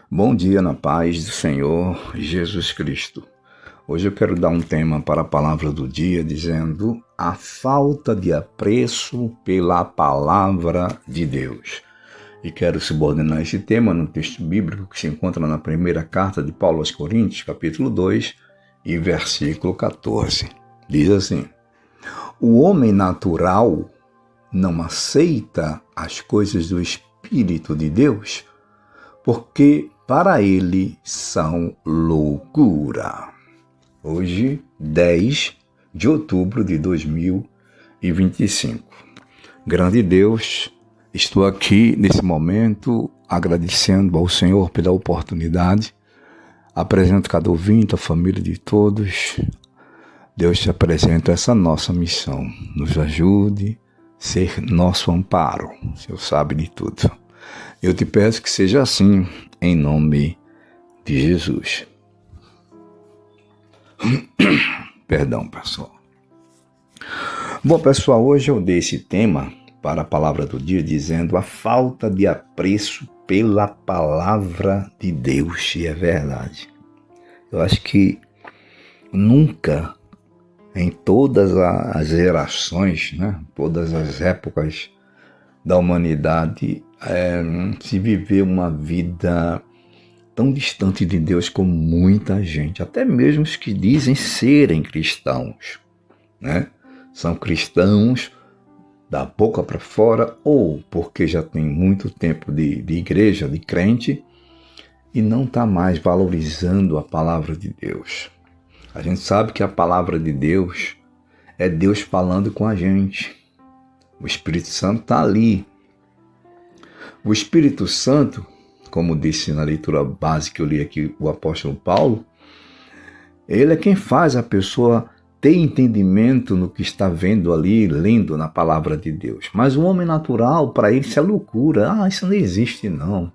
Bom dia na paz do Senhor Jesus Cristo. Hoje eu quero dar um tema para a palavra do dia dizendo a falta de apreço pela palavra de Deus. E quero subordinar esse tema no texto bíblico que se encontra na primeira carta de Paulo aos Coríntios, capítulo 2 e versículo 14. Diz assim: o homem natural não aceita as coisas do Espírito de Deus, porque para ele são loucura. Hoje, 10 de outubro de 2025. Grande Deus, estou aqui nesse momento agradecendo ao Senhor pela oportunidade. Apresento cada ouvinte, a família de todos. Deus te apresenta essa nossa missão. Nos ajude a ser nosso amparo. O Senhor sabe de tudo. Eu te peço que seja assim, em nome de Jesus. Perdão, pessoal. Bom, pessoal, hoje eu dei esse tema para a palavra do dia dizendo a falta de apreço pela palavra de Deus. E é verdade. Eu acho que nunca, em todas as gerações, todas as épocas da humanidade, se viveu uma vida tão distante de Deus como muita gente, até mesmo os que dizem serem cristãos, São cristãos da boca para fora, ou porque já tem muito tempo de igreja, de crente, e não está mais valorizando a palavra de Deus. A gente sabe que a palavra de Deus é Deus falando com a gente. O Espírito Santo está ali. O Espírito Santo, como disse na leitura básica que eu li aqui o apóstolo Paulo, ele é quem faz a pessoa ter entendimento no que está vendo ali, lendo na palavra de Deus. Mas o homem natural, para ele, isso é loucura. Isso não existe, não.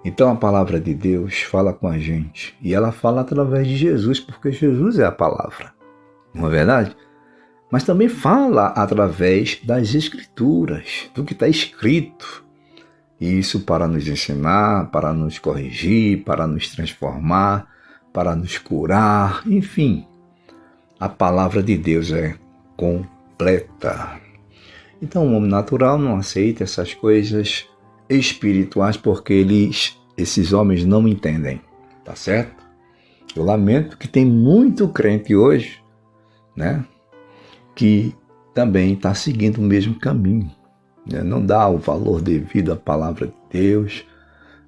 Então a palavra de Deus fala com a gente. E ela fala através de Jesus, porque Jesus é a palavra. Não é verdade? Mas também fala através das Escrituras, do que está escrito. Isso para nos ensinar, para nos corrigir, para nos transformar, para nos curar, enfim. A palavra de Deus é completa. Então o homem natural não aceita essas coisas espirituais porque esses homens não entendem, tá certo? Eu lamento que tem muito crente hoje, que também está seguindo o mesmo caminho. Não dá o valor devido à palavra de Deus,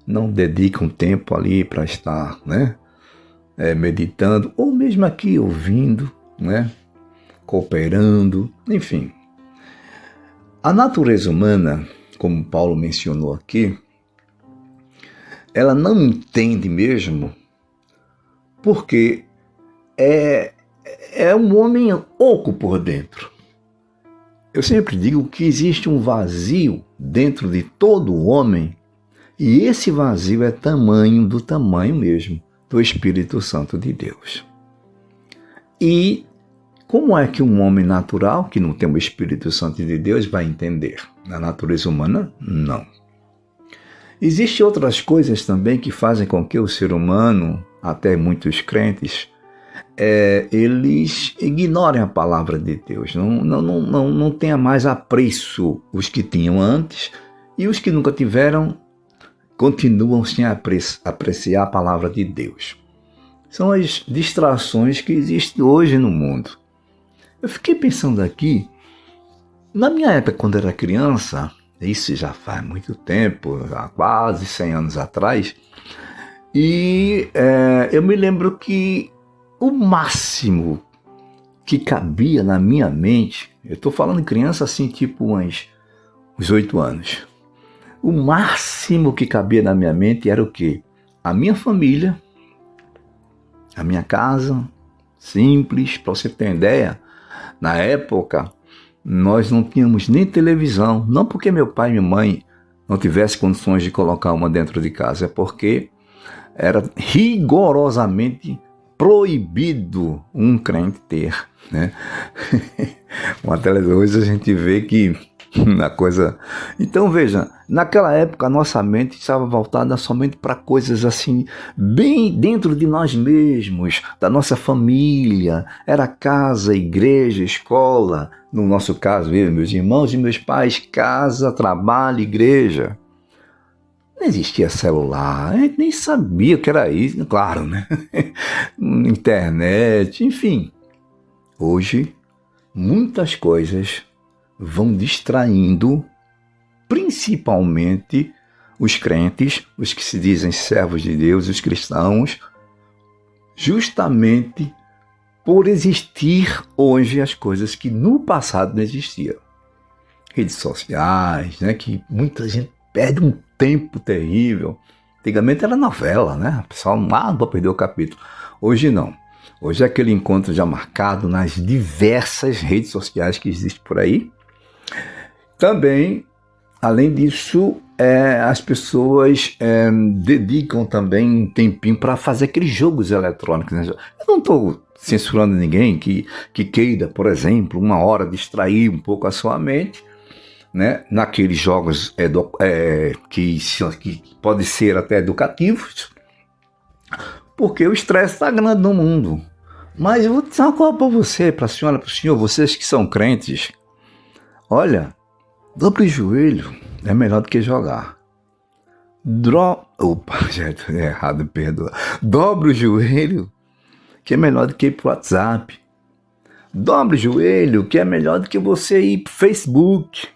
não dedica um tempo ali para estar meditando, ou mesmo aqui ouvindo, cooperando, enfim. A natureza humana, como Paulo mencionou aqui, ela não entende mesmo porque é um homem oco por dentro. Eu sempre digo que existe um vazio dentro de todo homem e esse vazio é do tamanho mesmo do Espírito Santo de Deus. E como é que um homem natural, que não tem o Espírito Santo de Deus, vai entender? Na natureza humana, não. Existem outras coisas também que fazem com que o ser humano, até muitos crentes, eles ignorem a palavra de Deus, não tenha mais apreço os que tinham antes, e os que nunca tiveram continuam sem apreciar a palavra de Deus. São as distrações que existem hoje no mundo. Eu fiquei pensando aqui, na minha época quando era criança, isso já faz muito tempo, há quase 100 anos atrás, e eu me lembro que o máximo que cabia na minha mente, eu estou falando de criança assim, tipo uns 8 anos, o máximo que cabia na minha mente era o quê? A minha família, a minha casa, simples, para você ter ideia, na época nós não tínhamos nem televisão, não porque meu pai e minha mãe não tivessem condições de colocar uma dentro de casa, é porque era rigorosamente proibido um crente ter, uma televisão. Hoje a gente vê que Na coisa. Então veja, naquela época a nossa mente estava voltada somente para coisas assim, bem dentro de nós mesmos, da nossa família. Era casa, igreja, escola. No nosso caso, eu, meus irmãos e meus pais, casa, trabalho, igreja. Não existia celular, a gente nem sabia o que era isso, claro, né? Internet, enfim. Hoje, muitas coisas vão distraindo, principalmente os crentes, os que se dizem servos de Deus, os cristãos, justamente por existir hoje as coisas que no passado não existiam. Redes sociais, né, que muita gente perde um tempo terrível. Antigamente era novela, né? O pessoal não vou perder o capítulo. Hoje não. Hoje é aquele encontro já marcado nas diversas redes sociais que existem por aí. Também, além disso, as pessoas dedicam também um tempinho para fazer aqueles jogos eletrônicos. Né? Eu não estou censurando ninguém que queira, por exemplo, uma hora distrair um pouco a sua mente, né? Naqueles jogos que podem ser até educativos, porque o estresse está grande no mundo. Mas eu vou dizer uma coisa para você, para a senhora, para o senhor, vocês que são crentes, olha, dobre o joelho é melhor do que jogar. Opa, já estou errado, perdoa. Dobre o joelho, que é melhor do que ir para o WhatsApp. Dobre o joelho, que é melhor do que você ir para o Facebook.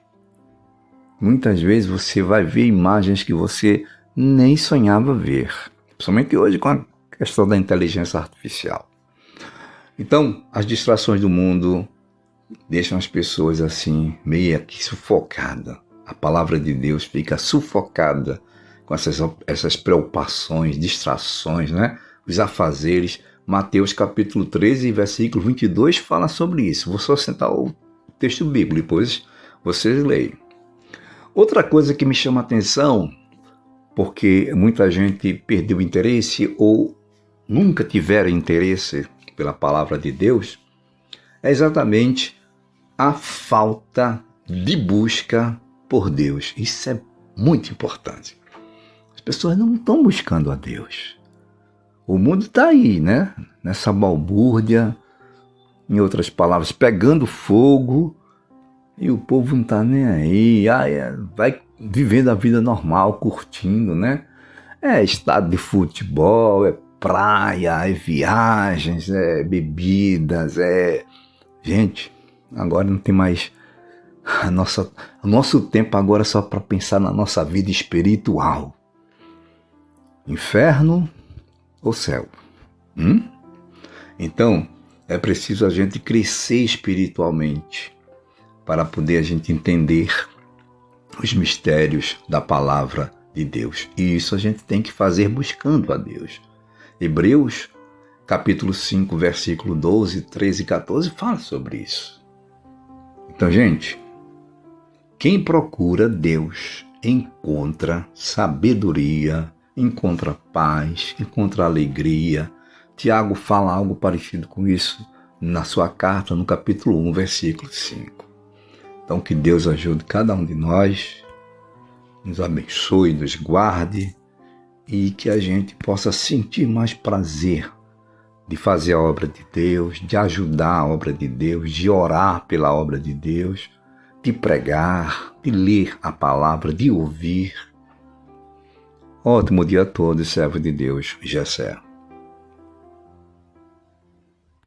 Muitas vezes você vai ver imagens que você nem sonhava ver. Principalmente hoje com a questão da inteligência artificial. Então, as distrações do mundo deixam as pessoas assim, meio que sufocadas. A palavra de Deus fica sufocada com essas preocupações, distrações, né? Os afazeres. Mateus capítulo 13, versículo 22 fala sobre isso. Vou só sentar o texto bíblico, depois vocês leem. Outra coisa que me chama a atenção, porque muita gente perdeu o interesse ou nunca tiveram interesse pela palavra de Deus, é exatamente a falta de busca por Deus. Isso é muito importante. As pessoas não estão buscando a Deus. O mundo está aí, né? Nessa balbúrdia, em outras palavras, pegando fogo, e o povo não está nem aí. Vai vivendo a vida normal, curtindo, né? É estado de futebol, é praia, é viagens, é bebidas, Gente, agora não tem mais o nosso tempo agora é só para pensar na nossa vida espiritual. Inferno ou céu? Então, é preciso a gente crescer espiritualmente para poder a gente entender os mistérios da palavra de Deus. E isso a gente tem que fazer buscando a Deus. Hebreus, capítulo 5, versículo 12, 13 e 14 fala sobre isso. Então, gente, quem procura Deus encontra sabedoria, encontra paz, encontra alegria. Tiago fala algo parecido com isso na sua carta, no capítulo 1, versículo 5. Então, que Deus ajude cada um de nós, nos abençoe, nos guarde e que a gente possa sentir mais prazer de fazer a obra de Deus, de ajudar a obra de Deus, de orar pela obra de Deus, de pregar, de ler a palavra, de ouvir. Ótimo dia a todos, servo de Deus, Gessé.